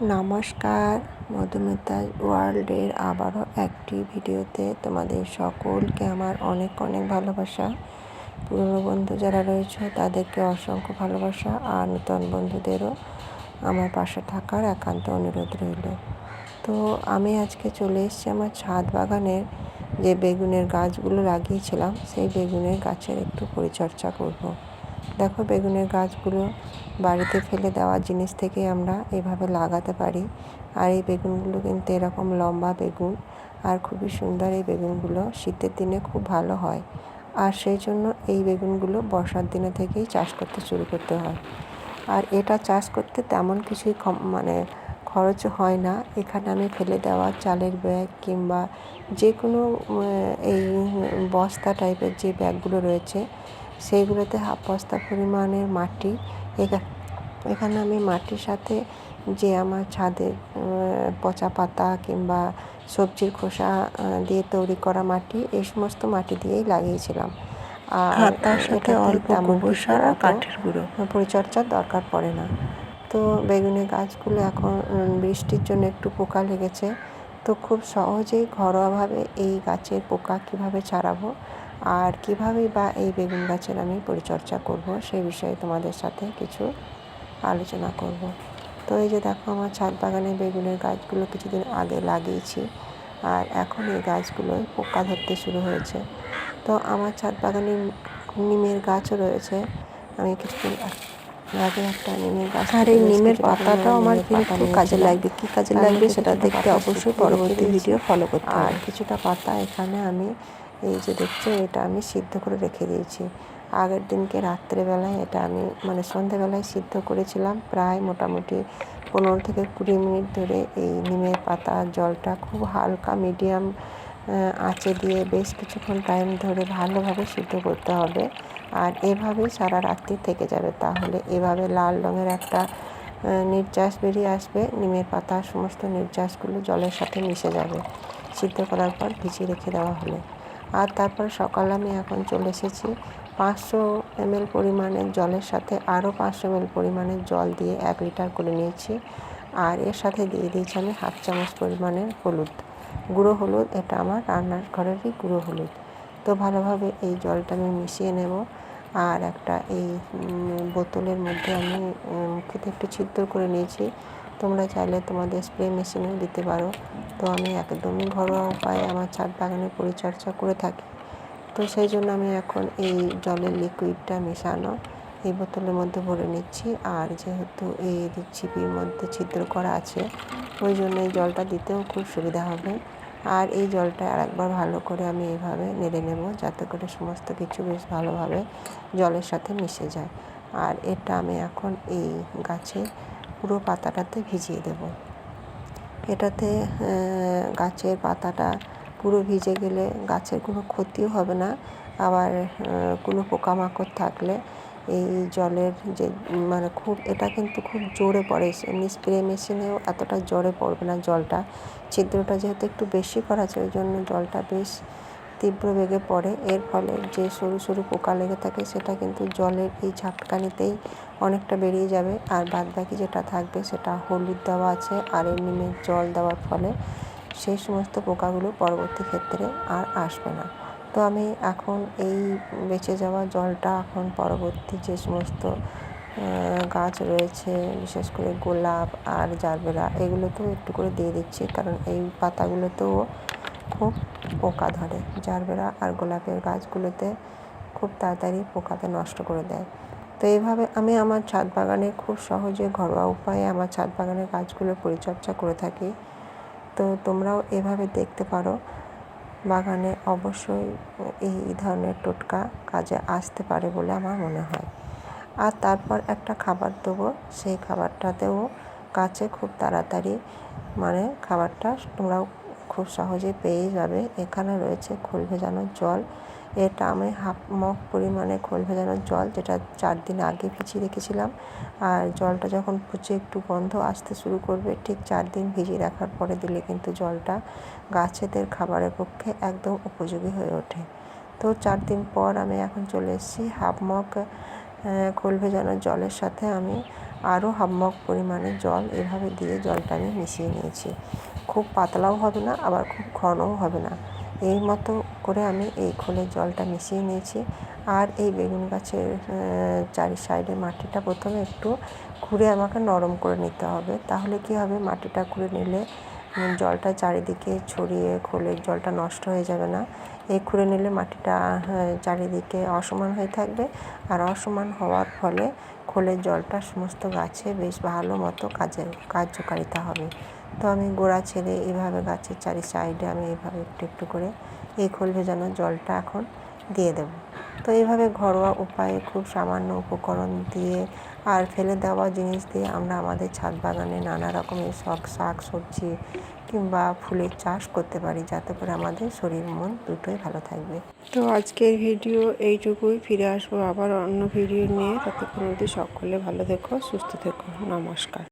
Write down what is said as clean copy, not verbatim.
নমস্কার, মধুমিতা ওয়ার্ল্ডের আবারও একটি ভিডিওতে তোমাদের সকলকে আমার অনেক অনেক ভালোবাসা। পুরনো বন্ধু যারা রয়েছে তাদেরকে অসংখ্য ভালোবাসা, আর নতুন বন্ধুদেরও আমার পাশে থাকার একান্ত অনুরোধ রইল। তো আমি আজকে চলে এসেছি আমার ছাদ বাগানের যে বেগুনের গাছগুলো লাগিয়েছিলাম, সেই বেগুনের গাছের একটু পরিচর্যা করব। দেখো, বেগুনের গাছগুলো বাড়িতে ফেলে দেওয়া জিনিস থেকে আমরা এভাবে লাগাতে পারি। আর এই বেগুনগুলো কিন্তু এরকম লম্বা বেগুন, আর খুবই সুন্দর। এই বেগুনগুলো শীতের দিনে খুব ভালো হয়, আর সেই জন্য এই বেগুনগুলো বর্ষার দিনে থেকেই চাষ করতে শুরু করতে হয়। আর এটা চাষ করতে তেমন কিছুই খরচ হয় না। এখানে আমি ফেলে দেওয়া চালের ব্যাগ কিংবা যে কোনো এই বস্তা টাইপের যে ব্যাগগুলো রয়েছে, সেইগুলোতে হাফ বস্তা পরিমাণের মাটি, এখানে আমি মাটির সাথে যে আমার ছাদের পচা পাতা কিংবা সবজির খোসা দিয়ে তৈরি করা মাটি, এই সমস্ত মাটি দিয়েই লাগিয়েছিলাম। আর তার সাথে অল্প গোবর সার আর কাঠের গুঁড়ো, পরিচর্যার দরকার পড়ে না। তো বেগুনের গাছগুলো এখন বৃষ্টির জন্য একটু পোকা লেগেছে। তো খুব সহজেই ঘরোয়াভাবে এই গাছের পোকা কিভাবে ছাড়াবো আর কিভাবে বা এই বেগুন গাছের আমি পরিচর্যা করব, সেই বিষয়ে তোমাদের সাথে কিছু আলোচনা করব। তো এই যে দেখো, আমার ছাদ বাগানে বেগুনের গাছগুলো কিছুদিন আগে লাগিয়েছি, আর এখন এই গাছগুলোয় পোকা ধরতে শুরু হয়েছে। তো আমার ছাদ বাগানে নিমের গাছও রয়েছে। আমি কিছুদিন আগে একটা নিমের গাছ, আর এই নিমের পাতাটাও আমার কিন্তু কাজে লাগবে। কী কাজে লাগবে সেটা দেখতে অবশ্যই পরবর্তী ভিডিও ফলো করতে হবে। আর কিছুটা পাতা এখানে আমি এই যে দেখছো, এটা আমি সিদ্ধ করে রেখে দিয়েছি। আগের দিনকে রাত্রেবেলায় এটা আমি সন্ধেবেলায় সিদ্ধ করেছিলাম। প্রায় মোটামুটি 15 থেকে 20 মিনিট ধরে এই নিমের পাতার জলটা খুব হালকা মিডিয়াম আঁচে দিয়ে বেশ কিছুক্ষণ টাইম ধরে ভালোভাবে সিদ্ধ করতে হবে। আর এভাবেই সারা রাত্রি থেকে যাবে। তাহলে এভাবে লাল রঙের একটা নির্যাস বেরিয়ে আসবে। নিমের পাতার সমস্ত নির্যাসগুলো জলের সাথে মিশে যাবে সিদ্ধ করার পর ভিজিয়ে রেখে দেওয়া হলে। আর তারপর সকালে আমি এখন চলে এসেছি 500 ml পরিমাণের জলের সাথে আরও 500 ml পরিমাণের জল দিয়ে 1 লিটার করে নিয়েছি। আর এর সাথে দিয়ে দিয়েছি আমি হাফ চামচ পরিমাণের হলুদ, গুঁড়ো হলুদ। এটা আমার রান্নার ঘরেরই গুঁড়ো হলুদ। তো ভালোভাবে এই জলটা আমি মিশিয়ে নেব। আর একটা এই বোতলের মধ্যে আমি মুখেতে একটু ছিদ্র করে নিয়েছি। তোমরা চাইলে তোমাদের স্প্রে মেশিনেও দিতে পারো। তো আমি একদমই ঘরোয়া উপায়ে আমার ছাদ বাগানের পরিচর্যা করে থাকি। তো সেই জন্য আমি এখন এই জলের লিকুইডটা মেশানো এই বোতলের মধ্যে ভরে নিচ্ছি। আর যেহেতু এই ছিপির মধ্যে ছিদ্র করা আছে, ওই জন্য এই জলটা দিতেও খুব সুবিধা হবে। আর এই জলটা আরেকবার ভালো করে আমি এইভাবে নেড়ে নেব, যাতে করে সমস্ত কিছু বেশ ভালোভাবে জলের সাথে মিশে যায়। আর এটা আমি এখন এই গাছের পুরো পাতাটাতে ভিজিয়ে দেব। এটাতে গাছের পাতাটা পুরো ভিজে গেলে গাছের কোনো ক্ষতিও হবে না। আবার কোনো পোকামাকড় থাকলে এই জলের যে এটা কিন্তু খুব জোরে পড়ে। এমনি স্প্রে মেশিনেও এতটা জোরে পড়বে না জলটা। ছিদ্রটা যেহেতু একটু বেশি করা আছে, ওই জন্য জলটা বেশ তীব্র বেগে পড়ে। এর ফলে যে সরু সরু পোকা লেগে থাকে, সেটা কিন্তু জলের এই ঝাপটানিতেই অনেকটা বেরিয়ে যাবে। আর বাদবাকি যেটা থাকবে সেটা হলুদ দেওয়া আছে আর এই নিমের জল দেওয়ার ফলে সেই সমস্ত পোকাগুলো পরবর্তী ক্ষেত্রে আর আসবে না। তো আমি এখন এই বেঁচে যাওয়া জলটা এখন পরবর্তী যে সমস্ত গাছ রয়েছে, বিশেষ করে গোলাপ আর জারবেরা, এগুলোতেও একটু করে দিয়ে দিচ্ছি। কারণ এই পাতাগুলোতেও খুব পোকা ধরে। জারবেরা আর গোলাপের গাছগুলোতে খুব তাড়াতাড়ি পোকাতে নষ্ট করে দেয়। তো এইভাবে আমি আমার ছাদ বাগানে খুব সহজে ঘরোয়া উপায়ে আমার ছাদ বাগানের গাছগুলোর পরিচর্যা করে থাকি। তো তোমরাও এভাবে দেখতে পারো। বাগানে অবশ্যই এই ধরনের টোটকা কাজে আসতে পারে বলে আমার মনে হয়। আর তারপর একটা খাবার দেবো, সেই খাবারটাতেও গাছে খুব তাড়াতাড়ি খাবারটা তোমরাও খুব সহজে পেয়ে যাবে। এখানে রয়েছে খোল ভেজানোর জল। এটা আমি হাফ মগ পরিমাণে খোল ভেজানোর জল, যেটা 4 দিন আগে ভিজিয়ে রেখেছিলাম। আর জলটা যখন পচে একটু গন্ধ আসতে শুরু করবে, ঠিক 4 দিন ভিজিয়ে রাখার পরে দিলে কিন্তু জলটা গাছেদের খাবারের পক্ষে একদম উপযোগী হয়ে ওঠে। তো 4 দিন পর আমি এখন চলে এসেছি হাফ মগ খোল ভেজানোর জলের সাথে আমি আরও হাফ মগ পরিমাণে জল এভাবে দিয়ে জলটা আমি মিশিয়ে নিয়েছি। খুব পাতলাও হবে না, আবার খুব ঘনও হবে না, এই মতো করে আমি এই খোলের জলটা মিশিয়ে নিয়েছি। আর এই বেগুন গাছের চারি সাইডে মাটিটা প্রথমে একটু খুঁড়ে আমাকে নরম করে নিতে হবে। তাহলে কি হবে, মাটিটা খুঁড়ে নিলে জলটা চারিদিকে ছড়িয়ে খোলের জলটা নষ্ট হয়ে যাবে না। এই খুঁড়ে নিলে মাটিটা চারিদিকে অসমান হয়ে থাকবে, আর অসমান হওয়ার ফলে খোলের জলটা সমস্ত গাছে বেশ ভালো মতো কার্যকারিতা হবে। তো আমি গোড়া ছেড়ে এভাবে গাছের চারি সাইডে আমি এভাবে একটু একটু করে এই খোল ভেজানো জলটা এখন দিয়ে দেব। তো এইভাবে ঘরোয়া উপায়ে খুব সামান্য উপকরণ দিয়ে আর ফেলে দেওয়া জিনিস দিয়ে আমরা আমাদের ছাদ বাগানে নানা রকমের শাক সবজি কিংবা ফুলের চাষ করতে পারি, যাতে করে আমাদের শরীর মন দুটোই ভালো থাকবে। তো আজকের ভিডিও এইটুকুই, ফিরে আসবো আবার অন্য ভিডিও নিয়ে। ততক্ষণ অবধি সকলে ভালো থেকো, সুস্থ থেকো, নমস্কার।